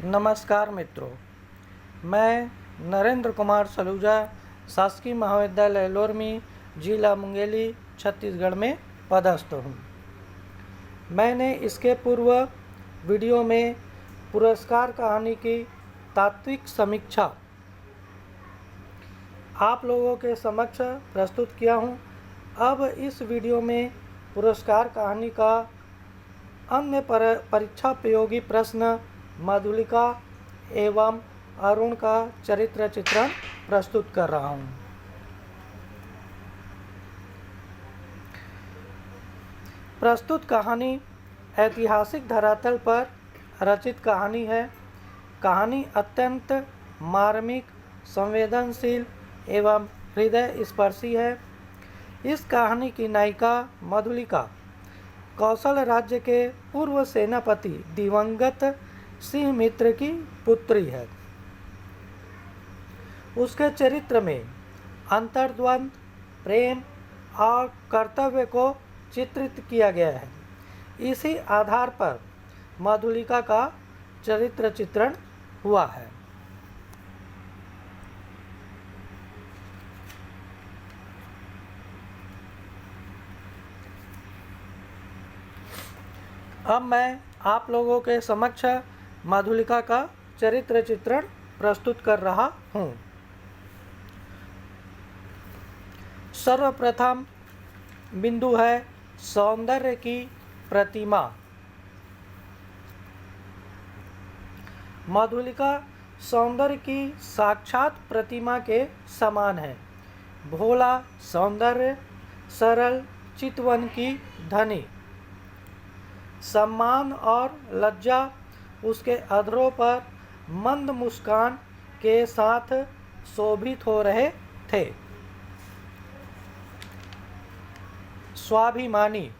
नमस्कार मित्रों, मैं नरेंद्र कुमार सलूजा शासकीय महाविद्यालय लोरमी, जिला मुंगेली, छत्तीसगढ़ में पदस्थ हूँ। मैंने इसके पूर्व वीडियो में पुरस्कार कहानी की तात्विक समीक्षा आप लोगों के समक्ष प्रस्तुत किया हूँ। अब इस वीडियो में पुरस्कार कहानी का अन्य परीक्षापयोगी प्रश्न मधुलिका एवं अरुण का चरित्र चित्रण प्रस्तुत कर रहा हूँ। प्रस्तुत कहानी ऐतिहासिक धरातल पर रचित कहानी है। कहानी अत्यंत मार्मिक, संवेदनशील एवं हृदय स्पर्शी है। इस कहानी की नायिका मधुलिका कौशल राज्य के पूर्व सेनापति दिवंगत सिंह मित्र की पुत्री है। उसके चरित्र में अंतर्द्वंद, प्रेम और कर्तव्य को चित्रित किया गया है। इसी आधार पर मधुलिका का चरित्र चित्रण हुआ है। अब मैं आप लोगों के समक्ष मधुलिका का चरित्र चित्रण प्रस्तुत कर रहा हूँ। सर्वप्रथम बिंदु है सौंदर्य की प्रतिमा। मधुलिका सौंदर्य की साक्षात प्रतिमा के समान है। भोला सौंदर्य, सरल चितवन की धनी, सम्मान और लज्जा उसके अधरों पर मंद मुस्कान के साथ शोभित हो रहे थे। स्वाभिमानी।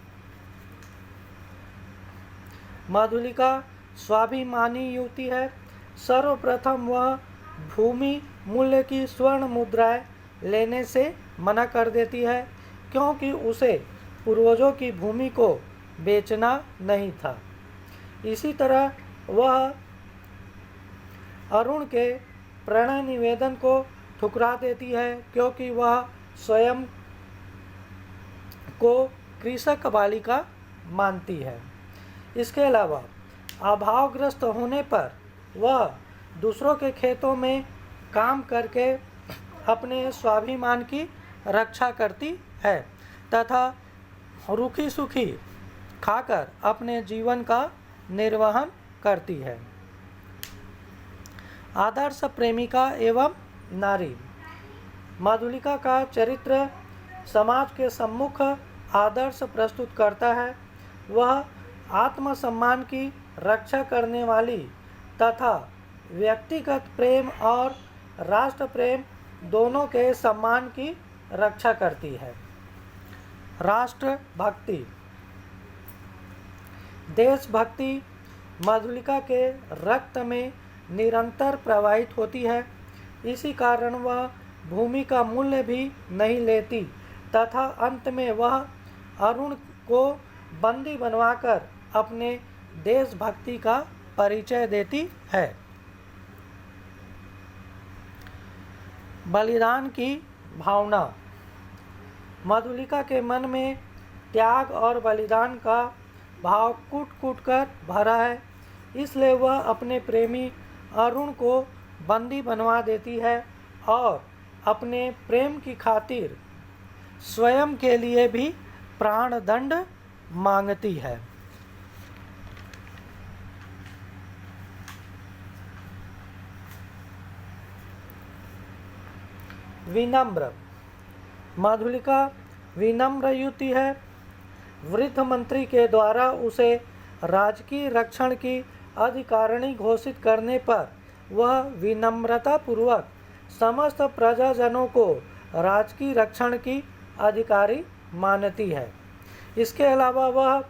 मधुलिका स्वाभिमानी युवती है। सर्वप्रथम वह भूमि मूल्य की स्वर्ण मुद्राएं लेने से मना कर देती है, क्योंकि उसे पूर्वजों की भूमि को बेचना नहीं था। इसी तरह वह अरुण के प्रणय निवेदन को ठुकरा देती है, क्योंकि वह स्वयं को कृषक बालिका मानती है। इसके अलावा अभावग्रस्त होने पर वह दूसरों के खेतों में काम करके अपने स्वाभिमान की रक्षा करती है तथा रूखी सूखी खाकर अपने जीवन का निर्वहन करती है। आदर्श प्रेमिका एवं नारी। मधुलिका का चरित्र समाज के सम्मुख आदर्श प्रस्तुत करता है। वह आत्मसम्मान की रक्षा करने वाली तथा व्यक्तिगत प्रेम और राष्ट्र प्रेम दोनों के सम्मान की रक्षा करती है। राष्ट्र भक्ति। देशभक्ति मधुलिका के रक्त में निरंतर प्रवाहित होती है। इसी कारण वह भूमि का मूल्य भी नहीं लेती तथा अंत में वह अरुण को बंदी बनवाकर अपने देशभक्ति का परिचय देती है। बलिदान की भावना। मधुलिका के मन में त्याग और बलिदान का भाव कूट कूट कर भरा है, इसलिए वह अपने प्रेमी अरुण को बंदी बनवा देती है और अपने प्रेम की खातिर स्वयं के लिए भी प्राण दंड मांगती है। विनम्र। मधुलिका विनम्र युवती है। वृद्ध मंत्री के द्वारा उसे राजकीय रक्षण की अधिकारिणी घोषित करने पर वह विनम्रतापूर्वक समस्त प्रजाजनों को राजकीय रक्षण की अधिकारी मानती है। इसके अलावा वह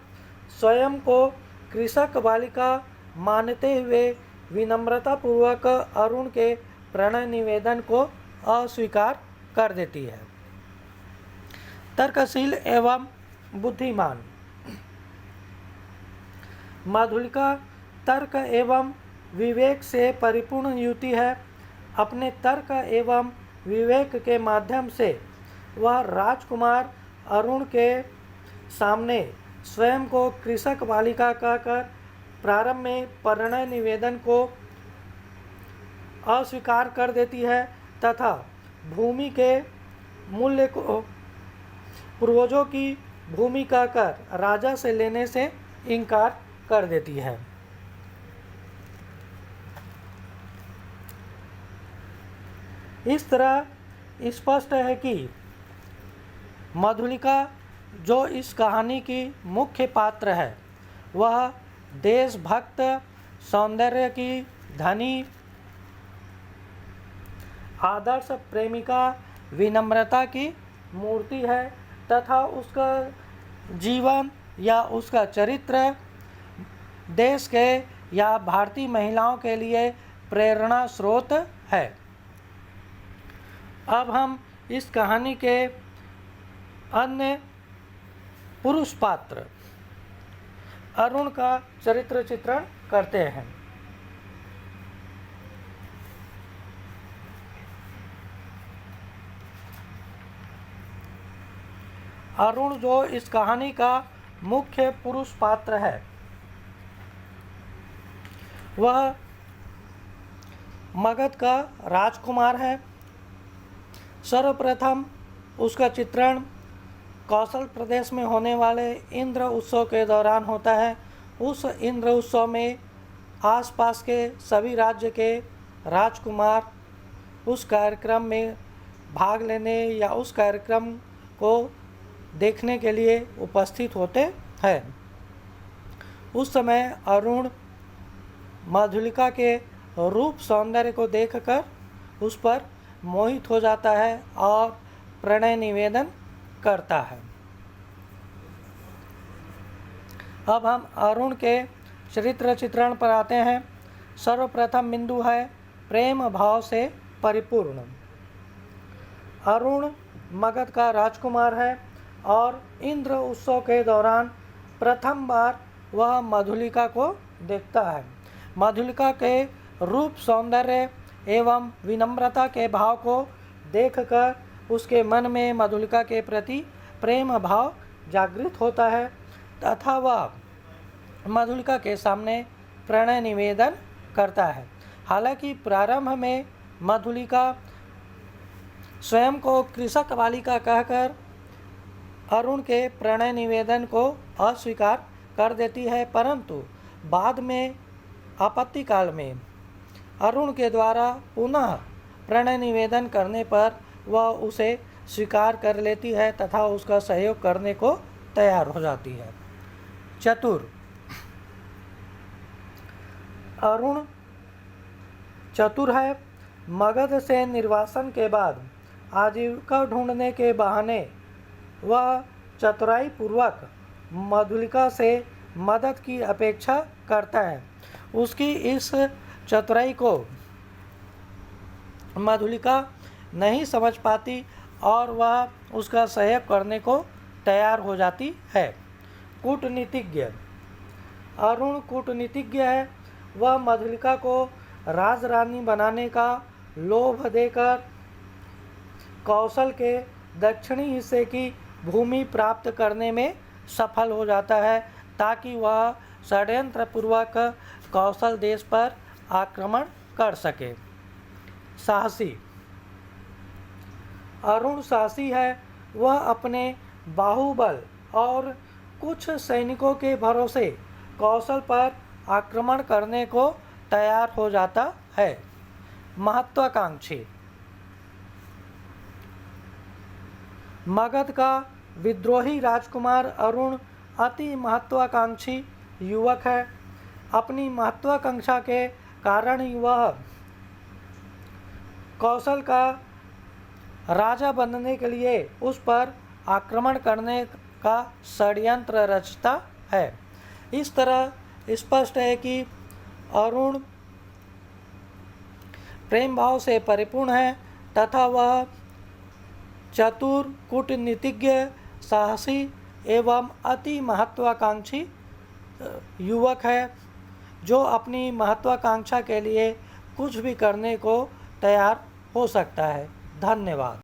स्वयं को कृषक बालिका मानते हुए विनम्रतापूर्वक अरुण के प्रणय निवेदन को अस्वीकार कर देती है। तर्कशील एवं बुद्धिमान। मधुलिका तर्क एवं विवेक से परिपूर्ण युवती है। अपने तर्क एवं विवेक के माध्यम से वह राजकुमार अरुण के सामने स्वयं को कृषक बालिका कहकर प्रारंभ में परिणय निवेदन को अस्वीकार कर देती है तथा भूमि के मूल्य को पूर्वजों की भूमि कहकर राजा से लेने से इनकार कर देती है। इस तरह स्पष्ट है कि मधुलिका जो इस कहानी की मुख्य पात्र है वह देशभक्त, सौंदर्य की धनी, आदर्श प्रेमिका, विनम्रता की मूर्ति है तथा उसका जीवन या उसका चरित्र देश के या भारतीय महिलाओं के लिए प्रेरणा स्रोत है। अब हम इस कहानी के अन्य पुरुष पात्र अरुण का चरित्र चित्रण करते हैं। अरुण जो इस कहानी का मुख्य पुरुष पात्र है वह मगध का राजकुमार है। सर्वप्रथम उसका चित्रण कौशल प्रदेश में होने वाले इंद्र उत्सव के दौरान होता है। उस इंद्र उत्सव में आसपास के सभी राज्य के राजकुमार उस कार्यक्रम में भाग लेने या उस कार्यक्रम को देखने के लिए उपस्थित होते हैं। उस समय अरुण मधुलिका के रूप सौंदर्य को देखकर उस पर मोहित हो जाता है और प्रणय निवेदन करता है। अब हम अरुण के चरित्र चित्रण पर आते हैं। सर्वप्रथम बिंदु है प्रेम भाव से परिपूर्ण। अरुण मगध का राजकुमार है और इंद्र उत्सव के दौरान प्रथम बार वह मधुलिका को देखता है। मधुलिका के रूप सौंदर्य एवं विनम्रता के भाव को देखकर उसके मन में मधुलिका के प्रति प्रेम भाव जागृत होता है तथा वह मधुलिका के सामने प्रणय निवेदन करता है। हालांकि प्रारंभ में मधुलिका स्वयं को कृषक बालिका कहकर अरुण के प्रणय निवेदन को अस्वीकार कर देती है, परंतु बाद में आपत्ति काल में अरुण के द्वारा पुनः प्रणय निवेदन करने पर वह उसे स्वीकार कर लेती है तथा उसका सहयोग करने को तैयार हो जाती है। चतुर। अरुण चतुर है। मगध से निर्वासन के बाद आजीविका ढूंढने के बहाने वह चतुराई पूर्वक मधुलिका से मदद की अपेक्षा करता है। उसकी इस चतुराई को मधुलिका नहीं समझ पाती और वह उसका सहयोग करने को तैयार हो जाती है। कूटनीतिज्ञ। अरुण कूटनीतिज्ञ है। वह मधुलिका को राजरानी बनाने का लोभ देकर कौशल के दक्षिणी हिस्से की भूमि प्राप्त करने में सफल हो जाता है ताकि वह षड्यंत्र पूर्वक कौशल देश पर आक्रमण कर सके। साहसी। अरुण साहसी है। वह अपने बाहुबल और कुछ सैनिकों के भरोसे कौशल पर आक्रमण करने को तैयार हो जाता है। महत्वाकांक्षी। मगध का विद्रोही राजकुमार अरुण अति महत्वाकांक्षी युवक है। अपनी महत्वाकांक्षा के कारण ही वह कौशल का राजा बनने के लिए उस पर आक्रमण करने का षड्यंत्र रचता है। इस तरह स्पष्ट है कि अरुण प्रेम भाव से परिपूर्ण है तथा वह चतुर, कूटनीतिज्ञ, साहसी एवं अति महत्वाकांक्षी युवक है जो अपनी महत्वाकांक्षा के लिए कुछ भी करने को तैयार हो सकता है। धन्यवाद।